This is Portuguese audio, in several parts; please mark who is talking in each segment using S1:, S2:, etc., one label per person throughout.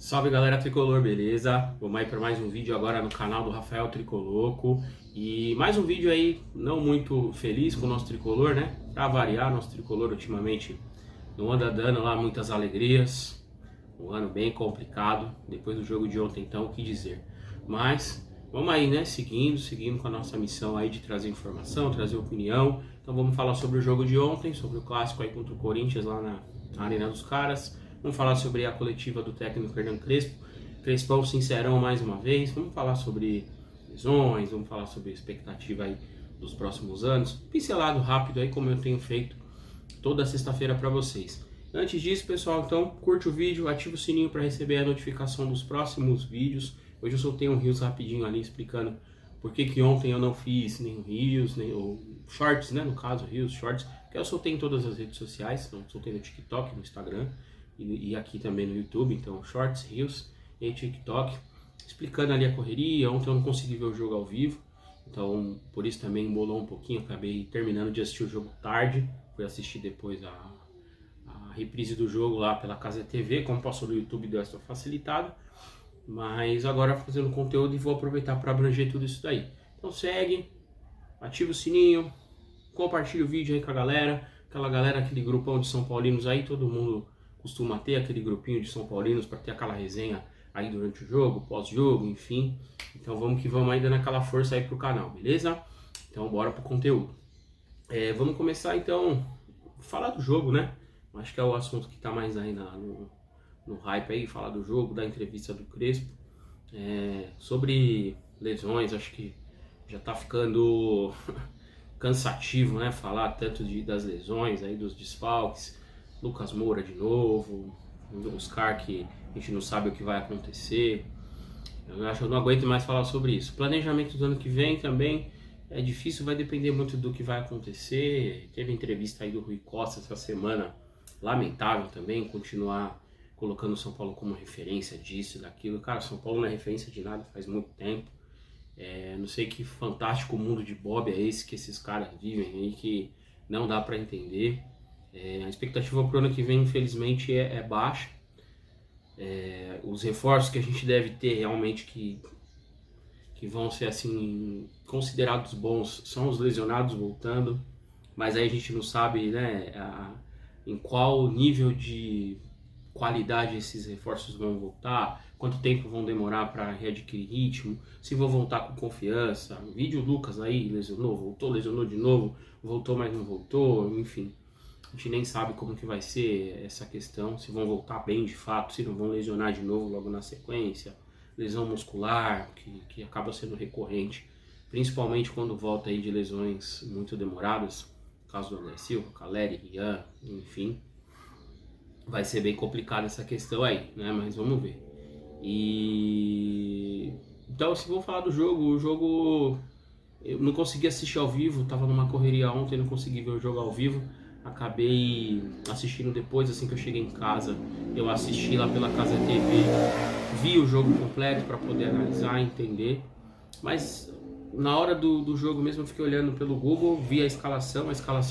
S1: Salve galera tricolor, beleza? Vamos aí para mais um vídeo agora no canal do Rafael Tricoloco. E mais um vídeo aí não muito feliz com o nosso tricolor, né? Pra variar, nosso tricolor ultimamente não anda dando lá muitas alegrias. Um ano bem complicado, depois do jogo de ontem então, o que dizer. Mas vamos aí, né? Seguindo com a nossa missão aí de trazer informação, trazer opinião. Então vamos falar sobre o jogo de ontem, sobre o clássico aí contra o Corinthians lá na Arena dos Caras. Vamos falar sobre a coletiva do técnico Hernan Crespo. Crespão sincerão mais uma vez. Vamos falar sobre lesões, vamos falar sobre a expectativa aí dos próximos anos. Pincelado rápido aí, como eu tenho feito toda sexta-feira para vocês. Antes disso, pessoal, então curte o vídeo, ativa o sininho para receber a notificação dos próximos vídeos. Hoje eu soltei um Reels rapidinho ali explicando por que ontem eu não fiz nem o Reels, nem o Shorts, né? No caso, Reels, Shorts, que eu soltei em todas as redes sociais. Então, soltei no TikTok, no Instagram e aqui também no YouTube. Então, Shorts, Reels e TikTok, explicando ali a correria. Ontem eu não consegui ver o jogo ao vivo, então por isso também embolou um pouquinho. Acabei terminando de assistir o jogo tarde, fui assistir depois a reprise do jogo lá pela Casa TV. Como passou no YouTube, deu essa facilitada, mas agora fazendo conteúdo e vou aproveitar para abranger tudo isso daí. Então segue, ativa o sininho, compartilha o vídeo aí com a galera, aquela galera, aquele grupão de São Paulinos aí. Todo mundo costuma ter aquele grupinho de São Paulinos para ter aquela resenha aí durante o jogo, pós-jogo, enfim. Então vamos que vamos ainda naquela força aí pro canal, beleza? Então bora pro conteúdo. Vamos começar então falar do jogo, né? Acho que é o assunto que tá mais aí no hype aí, falar do jogo, da entrevista do Crespo. Sobre lesões, acho que já tá ficando cansativo, né? Falar tanto das lesões aí, dos desfalques. Lucas Moura de novo, Oscar, que a gente não sabe o que vai acontecer. Eu acho que eu não aguento mais falar sobre isso. Planejamento do ano que vem também é difícil, vai depender muito do que vai acontecer. Teve entrevista aí do Rui Costa essa semana, lamentável também, continuar colocando o São Paulo como referência disso e daquilo. Cara, São Paulo não é referência de nada faz muito tempo. Não sei que fantástico mundo de Bob é esse que esses caras vivem aí, que não dá pra entender. A expectativa para o ano que vem, infelizmente, é baixa. Os reforços que a gente deve ter realmente que vão ser assim considerados bons são os lesionados voltando, mas aí a gente não sabe, né, em qual nível de qualidade esses reforços vão voltar, quanto tempo vão demorar para readquirir ritmo, se vão voltar com confiança. O vídeo Lucas aí lesionou, voltou, lesionou de novo, voltou, mas não voltou, enfim. A gente nem sabe como que vai ser essa questão, se vão voltar bem de fato, se não vão lesionar de novo logo na sequência. Lesão muscular, que acaba sendo recorrente, principalmente quando volta aí de lesões muito demoradas, no caso do André Silva, Caleri, Rian, enfim. Vai ser bem complicado essa questão aí, né? Mas vamos ver. Então, se vou falar do jogo, o jogo eu não consegui assistir ao vivo, tava numa correria ontem, não consegui ver o jogo ao vivo. Acabei assistindo depois, assim que eu cheguei em casa, eu assisti lá pela Casa TV, vi o jogo completo para poder analisar, entender. Mas na hora do jogo mesmo eu fiquei olhando pelo Google, vi a escalação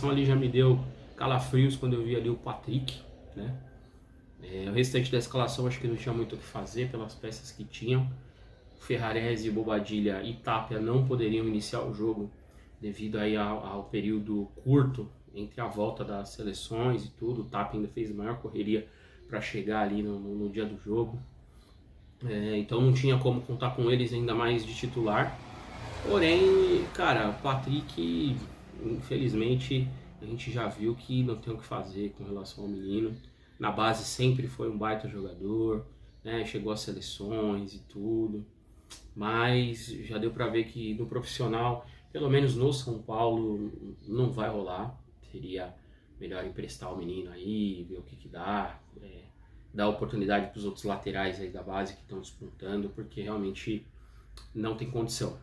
S1: ali já me deu calafrios quando eu vi ali o Patrick, né? O restante da escalação acho que não tinha muito o que fazer pelas peças que tinham. Ferrarese, Bobadilla e Tapia não poderiam iniciar o jogo devido aí ao período curto entre a volta das seleções e tudo. O Tapia ainda fez a maior correria para chegar ali no dia do jogo. Então não tinha como contar com eles ainda mais de titular. Porém, cara, o Patrick, infelizmente, a gente já viu que não tem o que fazer com relação ao menino. Na base sempre foi um baita jogador, né? Chegou às seleções e tudo. Mas já deu para ver que no profissional, pelo menos no São Paulo, não vai rolar. Seria melhor emprestar o menino aí, ver o que dá, dar oportunidade para os outros laterais aí da base que estão despontando, porque realmente não tem condição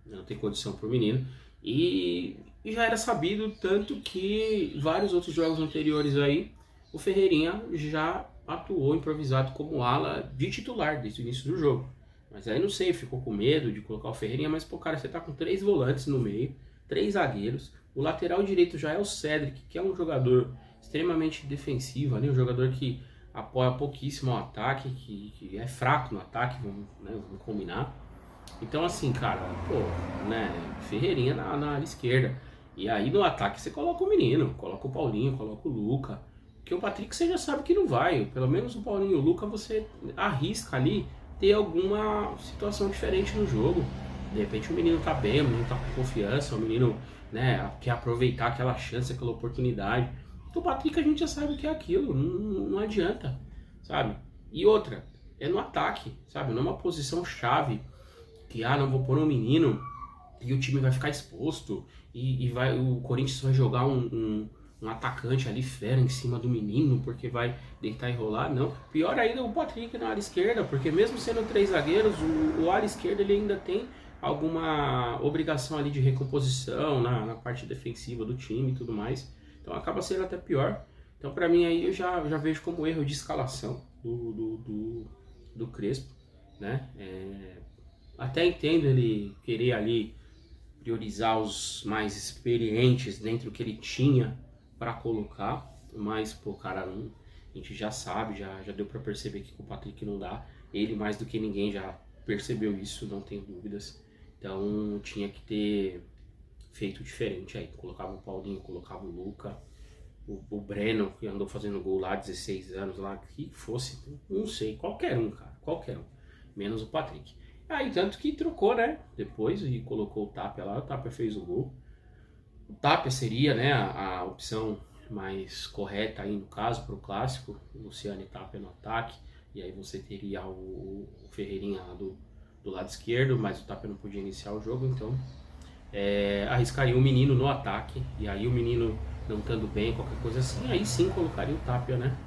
S1: para o menino. E já era sabido, tanto que vários outros jogos anteriores aí, o Ferreirinha já atuou improvisado como ala de titular desde o início do jogo. Mas aí não sei, ficou com medo de colocar o Ferreirinha, mas pô, cara, você tá com 3 volantes no meio, 3 zagueiros. O lateral direito já é o Cedric, que é um jogador extremamente defensivo ali, um jogador que apoia pouquíssimo o ataque, que é fraco no ataque, vamos combinar. Então assim, cara, pô, né, Ferreirinha na área esquerda. E aí no ataque você coloca o menino, coloca o Paulinho, coloca o Luca. Porque o Patrick você já sabe que não vai. Pelo menos o Paulinho e o Luca você arrisca ali ter alguma situação diferente no jogo. De repente o menino tá bem, o menino tá com confiança, o menino, né, quer aproveitar aquela chance, aquela oportunidade. Então o Patrick a gente já sabe o que é aquilo, não adianta, sabe? E outra, é no ataque, sabe? Numa posição chave, que não vou pôr um menino e o time vai ficar exposto e o Corinthians vai jogar um atacante ali fera em cima do menino porque vai deitar e rolar. Não, pior ainda o Patrick na área esquerda, porque mesmo sendo 3 zagueiros, o área esquerda ele ainda tem alguma obrigação ali de recomposição na parte defensiva do time e tudo mais, então acaba sendo até pior. Então para mim aí eu já vejo como erro de escalação do Crespo, né? Até entendo ele querer ali priorizar os mais experientes dentro do que ele tinha para colocar, mas, pô, cara, a gente já sabe, já deu para perceber que com o Patrick não dá. Ele, mais do que ninguém, já percebeu isso, não tenho dúvidas. Então, tinha que ter feito diferente aí. Colocava o Paulinho, colocava o Luca, o Breno, que andou fazendo gol lá, 16 anos lá, que fosse, não sei, qualquer um, cara, qualquer um, menos o Patrick. Aí, tanto que trocou, né, depois e colocou o Tapia lá, o Tapia fez o gol. O Tapia seria, né, a opção mais correta aí no caso para o clássico, o Luciano e Tapia no ataque, e aí você teria o Ferreirinha lá do lado esquerdo, mas o Tapia não podia iniciar o jogo, então arriscaria o menino no ataque, e aí o menino não estando bem, qualquer coisa assim, aí sim colocaria o Tapia, né,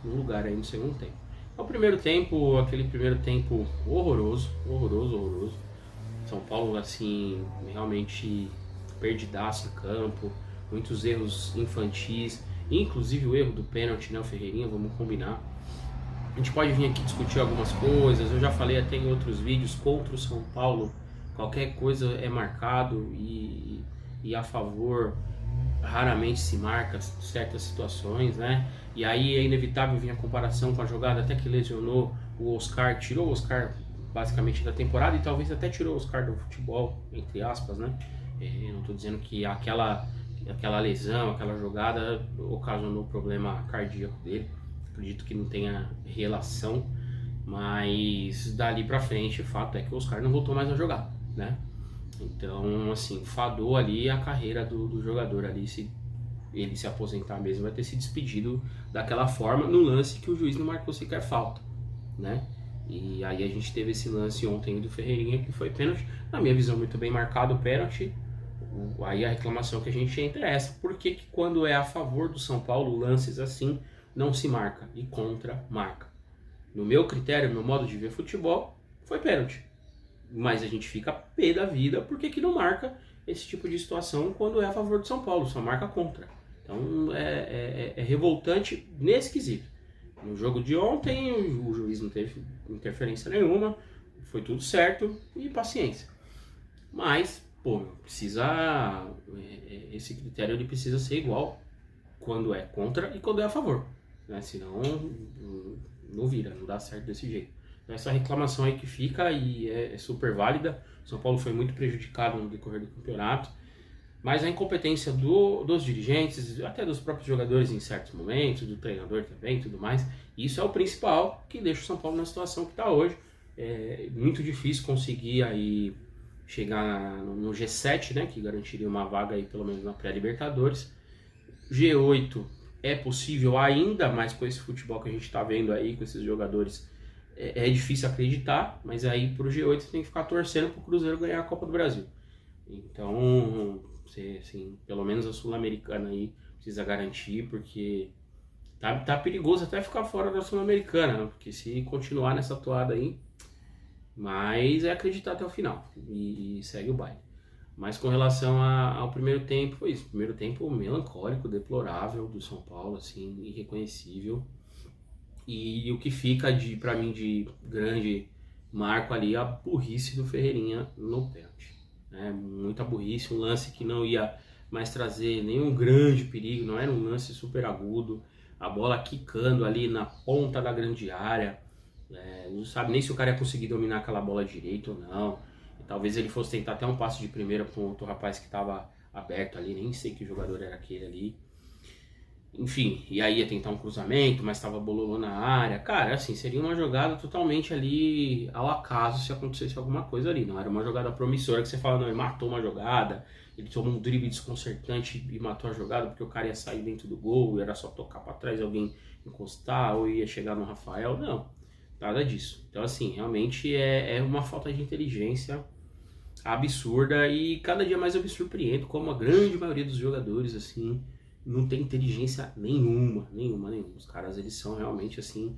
S1: no lugar aí no segundo tempo. O primeiro tempo, aquele primeiro tempo horroroso. São Paulo, assim, realmente perdidaço em campo, muitos erros infantis, inclusive o erro do pênalti, né, o Ferreirinha, vamos combinar. A gente pode vir aqui discutir algumas coisas, eu já falei até em outros vídeos, contra o São Paulo, qualquer coisa é marcado e a favor raramente se marca certas situações, né? E aí é inevitável vir a comparação com a jogada até que lesionou o Oscar, tirou o Oscar basicamente da temporada e talvez até tirou o Oscar do futebol, entre aspas, né? Não estou dizendo que aquela lesão, aquela jogada ocasionou problema cardíaco dele, acredito que não tenha relação, mas dali pra frente o fato é que o Oscar não voltou mais a jogar, né? Então, assim, fadou ali a carreira do jogador ali, se ele se aposentar mesmo, vai ter se despedido daquela forma, no lance que o juiz não marcou sequer falta, né? E aí a gente teve esse lance ontem do Ferreirinha, que foi pênalti, na minha visão muito bem marcado o pênalti. Aí a reclamação que a gente entra é essa, por que quando é a favor do São Paulo, lances assim, não se marca, e contra, marca? No meu critério, no meu modo de ver futebol, foi pênalti. Mas a gente fica pé da vida, porque que não marca esse tipo de situação quando é a favor do São Paulo, só marca contra. Então é revoltante nesse quesito. No jogo de ontem, o juiz não teve interferência nenhuma, foi tudo certo e paciência. Mas, pô, precisa. Esse critério ele precisa ser igual quando é contra e quando é a favor, né? Senão não vira, não dá certo desse jeito. Essa reclamação aí que fica e é super válida. O São Paulo foi muito prejudicado no decorrer do campeonato, mas a incompetência dos dirigentes, até dos próprios jogadores em certos momentos, do treinador também, tudo mais, isso é o principal que deixa o São Paulo na situação que está hoje. É muito difícil conseguir aí chegar no G7, né, que garantiria uma vaga aí pelo menos na pré-Libertadores. G8 é possível ainda, mas com esse futebol que a gente está vendo aí, com esses jogadores, é difícil acreditar, mas aí pro G8 você tem que ficar torcendo pro Cruzeiro ganhar a Copa do Brasil. Então, você, assim, pelo menos a Sul-Americana aí precisa garantir, porque tá perigoso até ficar fora da Sul-Americana, porque se continuar nessa toada aí, mas é acreditar até o final e segue o baile. Mas com relação ao primeiro tempo, foi isso. Primeiro tempo melancólico, deplorável do São Paulo, assim, irreconhecível. E o que fica pra mim de grande marco ali é a burrice do Ferreirinha no pênalti, né? Muita burrice, um lance que não ia mais trazer nenhum grande perigo, não era um lance super agudo. a bola quicando ali na ponta da grande área, não sabe nem se o cara ia conseguir dominar aquela bola direito ou não. E talvez ele fosse tentar até um passe de primeira para um outro rapaz que estava aberto ali, nem sei que jogador era aquele ali. Enfim, e aí ia tentar um cruzamento, mas estava bololô na área. Cara, assim, seria uma jogada totalmente ali ao acaso se acontecesse alguma coisa ali. Não era uma jogada promissora que você fala, não, ele matou uma jogada, ele tomou um drible desconcertante e matou a jogada porque o cara ia sair dentro do gol, era só tocar para trás e alguém encostar ou ia chegar no Rafael. Não, nada disso. Então, assim, realmente é uma falta de inteligência absurda e cada dia mais eu me surpreendo como a grande maioria dos jogadores, assim, não tem inteligência nenhuma. Os caras, eles são realmente, assim,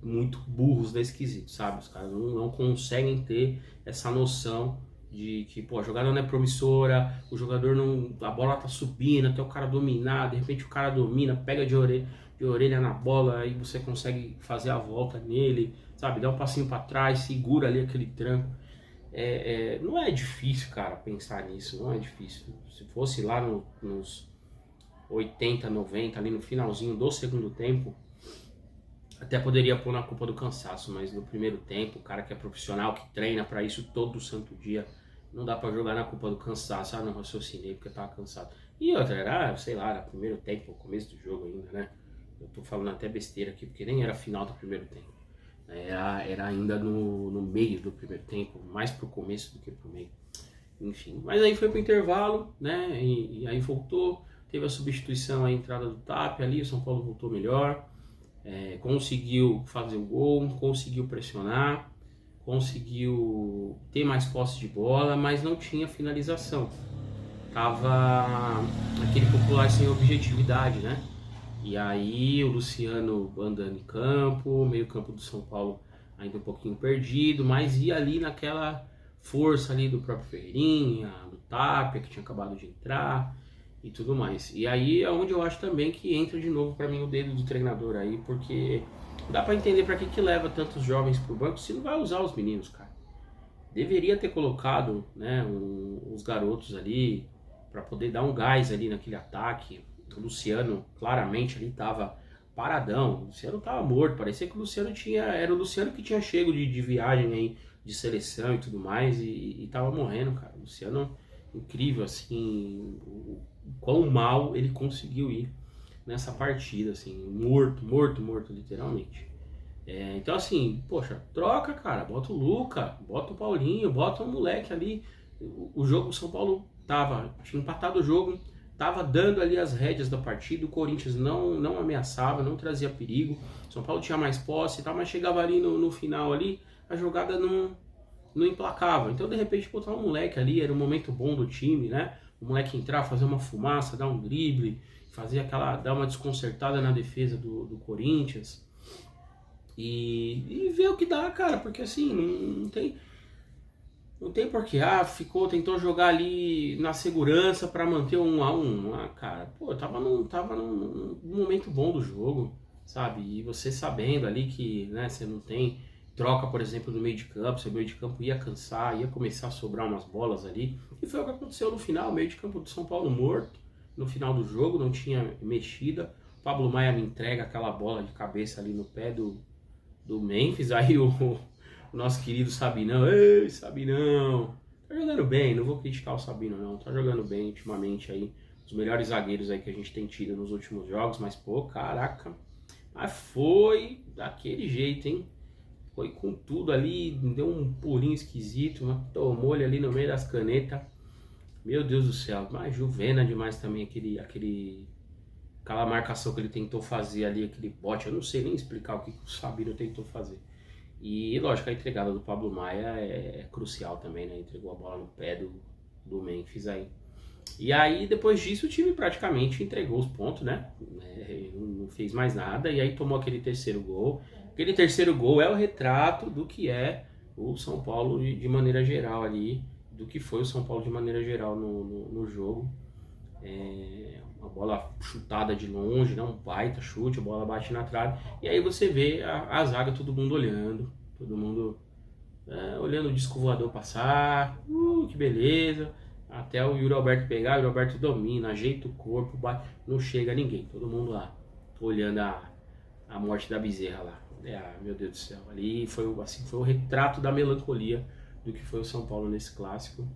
S1: muito burros nesse quesito, sabe? Os caras não conseguem ter essa noção de que, pô, a jogada não é promissora, o jogador não... a bola tá subindo até o cara dominar, de repente o cara domina, pega de orelha na bola, aí você consegue fazer a volta nele, sabe? Dá um passinho para trás, segura ali aquele tranco. Não é difícil, cara, pensar nisso, não é difícil. Se fosse lá nos 80, 90, ali no finalzinho do segundo tempo, até poderia pôr na culpa do cansaço, mas no primeiro tempo, o cara que é profissional, que treina pra isso todo santo dia, não dá pra jogar na culpa do cansaço. Não raciocinei porque eu tava cansado. E outra, era, sei lá, era primeiro tempo, começo do jogo ainda, né? Eu tô falando até besteira aqui, porque nem era final do primeiro tempo. Era ainda no meio do primeiro tempo, mais pro começo do que pro meio. Enfim, mas aí foi pro intervalo, né? E aí voltou, teve a substituição, a entrada do Tapia ali, o São Paulo voltou melhor, conseguiu fazer o gol, conseguiu pressionar, conseguiu ter mais posse de bola, mas não tinha finalização. Tava aquele popular sem objetividade, né? E aí o Luciano andando em campo, o meio campo do São Paulo ainda um pouquinho perdido, mas ia ali naquela força ali do próprio Ferreirinha, do Tapia, que tinha acabado de entrar e tudo mais. E aí é onde eu acho também que entra de novo para mim o dedo do treinador aí, porque dá para entender para que leva tantos jovens pro banco se não vai usar os meninos, cara. Deveria ter colocado, né, os garotos ali para poder dar um gás ali naquele ataque. O Luciano claramente ali tava paradão, o Luciano tava morto, parecia que o Luciano era o Luciano que tinha chego de viagem aí, de seleção e tudo mais, e tava morrendo, cara. O Luciano, incrível, assim, o quão mal ele conseguiu ir nessa partida, assim, morto, literalmente. Então, assim, poxa, troca, cara, bota o Luca, bota o Paulinho, bota o moleque ali. O jogo, o São Paulo tinha empatado o jogo, tava dando ali as rédeas da partida, o Corinthians não ameaçava, não trazia perigo, o São Paulo tinha mais posse e tal, mas chegava ali no final ali, a jogada não emplacava. Então, de repente, botar um moleque ali, era um momento bom do time, né? O moleque entrar, fazer uma fumaça, dar um drible, dar uma desconcertada na defesa do Corinthians e ver o que dá, cara, porque assim, não tem porquê, tentou jogar ali na segurança para manter 1-1, cara, pô, tava num momento bom do jogo, sabe, e você sabendo ali que, né, você não tem troca, por exemplo, no meio de campo, seu meio de campo ia cansar, ia começar a sobrar umas bolas ali, e foi o que aconteceu no final, o meio de campo do São Paulo morto, no final do jogo, não tinha mexida, o Pablo Maia me entrega aquela bola de cabeça ali no pé do Memphis, aí o nosso querido Sabinão, ei, Sabinão, tá jogando bem, não vou criticar o Sabino não, tá jogando bem ultimamente aí, os melhores zagueiros aí que a gente tem tido nos últimos jogos, mas pô, caraca, mas foi daquele jeito, hein, foi com tudo ali, deu um pulinho esquisito, tomou ele ali no meio das canetas, meu Deus do céu, mas Juvena demais também aquela marcação que ele tentou fazer ali, aquele bote, eu não sei nem explicar o que o Sabino tentou fazer. E lógico, a entregada do Pablo Maia é crucial também, né? Entregou a bola no pé do Memphis aí. E aí, depois disso, o time praticamente entregou os pontos, né? Não fez mais nada, e aí tomou aquele terceiro gol. Aquele terceiro gol é o retrato do que é o São Paulo de maneira geral ali, do que foi o São Paulo de maneira geral no jogo. Uma bola chutada de longe, né? Um baita chute, a bola bate na trave, e aí você vê a zaga, todo mundo olhando, olhando o disco voador passar, que beleza. até o Yuri Alberto pegar, o Yuri Alberto domina, ajeita o corpo, bate, não chega ninguém, todo mundo lá, olhando a morte da Bezerra lá. Meu Deus do céu, ali foi o retrato da melancolia do que foi o São Paulo nesse clássico.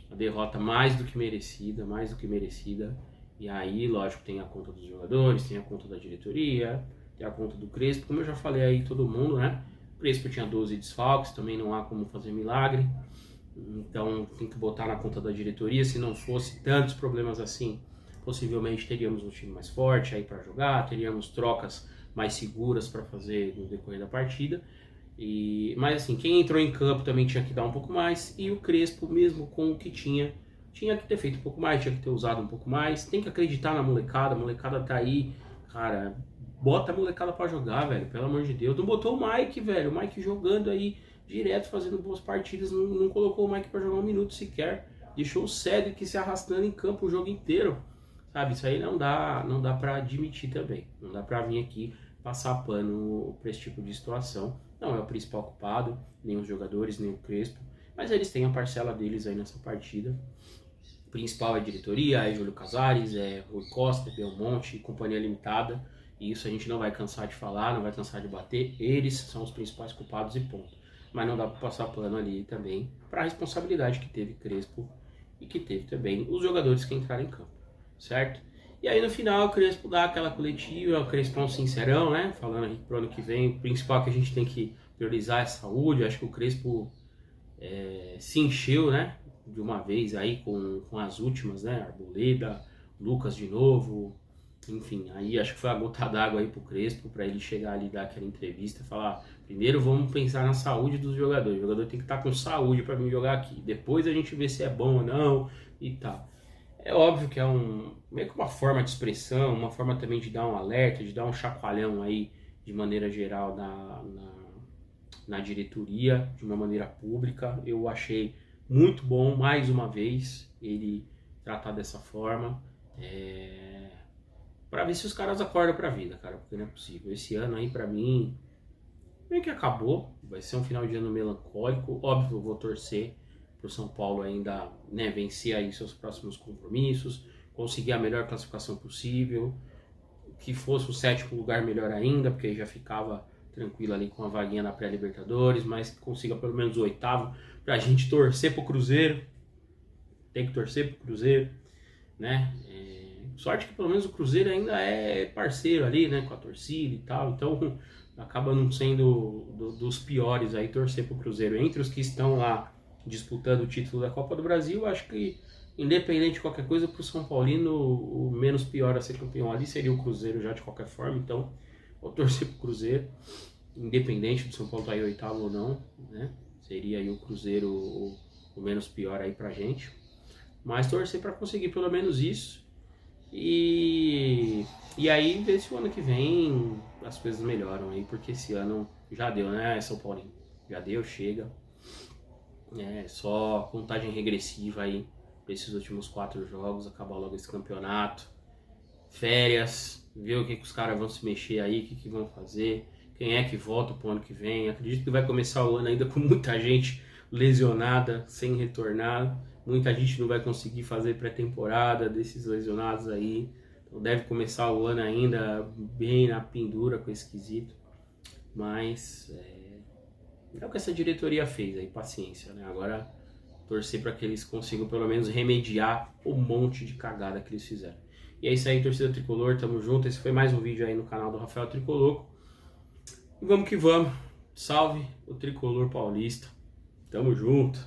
S1: A derrota mais do que merecida, e aí, lógico, tem a conta dos jogadores, tem a conta da diretoria, tem a conta do Crespo, como eu já falei aí, todo mundo, né? O Crespo tinha 12 desfalques, também não há como fazer milagre, então tem que botar na conta da diretoria. Se não fosse tantos problemas assim, possivelmente teríamos um time mais forte aí para jogar, teríamos trocas mais seguras para fazer no decorrer da partida. Mas assim, quem entrou em campo também tinha que dar um pouco mais, e o Crespo, mesmo com o que tinha que ter feito um pouco mais, tinha que ter usado um pouco mais. Tem que acreditar na molecada, a molecada tá aí, cara, bota a molecada pra jogar, velho, pelo amor de Deus. Não botou o Mike, velho, o Mike jogando aí direto, fazendo boas partidas, não colocou o Mike pra jogar um minuto sequer, deixou o Cedric se arrastando em campo o jogo inteiro, sabe? Isso aí não dá pra admitir também, não dá pra vir aqui passar pano pra esse tipo de situação. Não é o principal culpado, nem os jogadores, nem o Crespo, mas eles têm a parcela deles aí nessa partida. O principal é a diretoria, é Júlio Casares, é Rui Costa, Belmonte, Companhia Limitada, e isso a gente não vai cansar de falar, não vai cansar de bater, eles são os principais culpados e ponto. Mas não dá para passar pano ali também para a responsabilidade que teve Crespo e que teve também os jogadores que entraram em campo, certo? E aí no final o Crespo dá aquela coletiva, o Crespão sincerão, né? Falando aqui pro ano que vem, o principal que a gente tem que priorizar é a saúde. Eu acho que o Crespo se encheu, né? De uma vez aí com as últimas, né? Arboleda, Lucas de novo, enfim. Aí acho que foi a gota d'água aí pro Crespo, para ele chegar ali, dar aquela entrevista e falar: primeiro vamos pensar na saúde dos jogadores. O jogador tem que estar com saúde para vir jogar aqui. Depois a gente vê se é bom ou não e tal. É óbvio que é meio que uma forma de expressão, uma forma também de dar um alerta, de dar um chacoalhão aí de maneira geral na diretoria, de uma maneira pública. Eu achei muito bom, mais uma vez, ele tratar dessa forma, para ver se os caras acordam pra vida, cara, porque não é possível. Esse ano aí, pra mim, meio que acabou, vai ser um final de ano melancólico. Óbvio, eu vou torcer para o São Paulo ainda, né, vencer aí seus próximos compromissos, conseguir a melhor classificação possível, que fosse o 7º lugar melhor ainda, porque aí já ficava tranquilo ali com a vaguinha na pré-Libertadores, mas que consiga pelo menos o 8º, pra gente torcer pro Cruzeiro. Tem que torcer pro Cruzeiro, né? Sorte que pelo menos o Cruzeiro ainda é parceiro ali, né, com a torcida e tal, então acaba não sendo dos piores aí torcer pro Cruzeiro. Entre os que estão lá disputando o título da Copa do Brasil, acho que independente de qualquer coisa, pro São Paulino o menos pior a ser campeão ali seria o Cruzeiro já de qualquer forma. Então vou torcer pro Cruzeiro, independente do São Paulo estar aí 8º ou não, né? Seria aí o Cruzeiro o menos pior aí pra gente, mas torcer para conseguir pelo menos isso, e aí ver se o ano que vem as coisas melhoram aí, porque esse ano já deu, né, São Paulinho? Já deu, chega. Só contagem regressiva aí para esses últimos 4 jogos, acabar logo esse campeonato, férias, ver o que os caras vão se mexer aí, o que vão fazer, quem é que volta pro ano que vem. Acredito que vai começar o ano ainda com muita gente lesionada, sem retornar, muita gente não vai conseguir fazer pré-temporada desses lesionados aí, então deve começar o ano ainda bem na pendura com esse quesito, mas é o que essa diretoria fez aí, paciência, né? Agora torcer para que eles consigam pelo menos remediar o monte de cagada que eles fizeram. E é isso aí, torcida tricolor, tamo junto. Esse foi mais um vídeo aí no canal do Rafael Tricoloco. E vamos que vamos. Salve o tricolor paulista. Tamo junto.